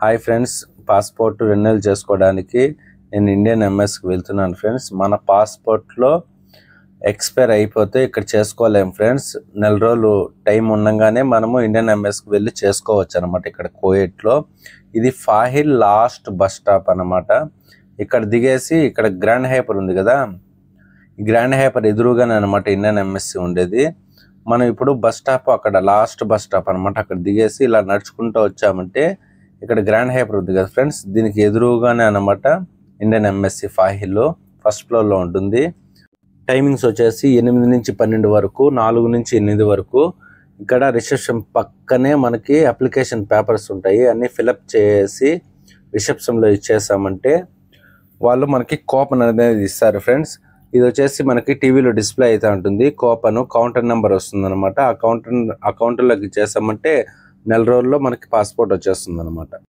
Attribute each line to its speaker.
Speaker 1: Hi friends, passport renewal చేసుకోవడానికి నేను Indian ఎంఎస్కి వెళ్తున్నాను ఫ్రెండ్స్. మన పాస్పోర్ట్లో ఎక్స్పైర్ అయిపోతే ఇక్కడ చేసుకోలేము ఫ్రెండ్స్. నెల రోజులు టైం ఉండగానే మనము ఇండియన్ ఎంఎస్కి వెళ్ళి చేసుకోవచ్చు అనమాట. ఇక్కడ కోయట్లో ఇది ఫాహిల్ లాస్ట్ బస్ స్టాప్ అనమాట. ఇక్కడ దిగేసి ఇక్కడ గ్రాండ్ హైపర్ ఉంది కదా, ఈ గ్రాండ్ హైపర్ ఎదురుగానే అనమాట ఇండియన్ ఎంఎస్సి ఉండేది. మనం ఇప్పుడు బస్ స్టాప్ అక్కడ లాస్ట్ బస్ స్టాప్ అనమాట. అక్కడ దిగేసి ఇలా నడుచుకుంటూ వచ్చామంటే ఇక్కడ గ్రాండ్ హైపర్ ఉంది కదా ఫ్రెండ్స్, దీనికి ఎదురుగానే అనమాట ఇండియన్ ఎంఎస్సి ఫాహిల్ ఫస్ట్ ఫ్లోర్లో ఉంటుంది. టైమింగ్స్ వచ్చేసి 8 నుంచి 12 వరకు, 4 నుంచి 8 వరకు. ఇక్కడ రిసెప్షన్ పక్కనే మనకి అప్లికేషన్ పేపర్స్ ఉంటాయి, అన్నీ ఫిలప్ చేసి రిసెప్షన్లో ఇచ్చేసామంటే వాళ్ళు మనకి కూపన్ అనేది ఇస్తారు ఫ్రెండ్స్. ఇది వచ్చేసి మనకి టీవీలో డిస్ప్లే అయితే ఉంటుంది. కూపన్ కౌంటర్ నెంబర్ వస్తుంది అనమాట. ఆ కౌంటర్లోకి ఇచ్చేసామంటే నెల రోజుల్లో మనకి పాస్పోర్ట్ వచ్చేస్తుంది అనమాట.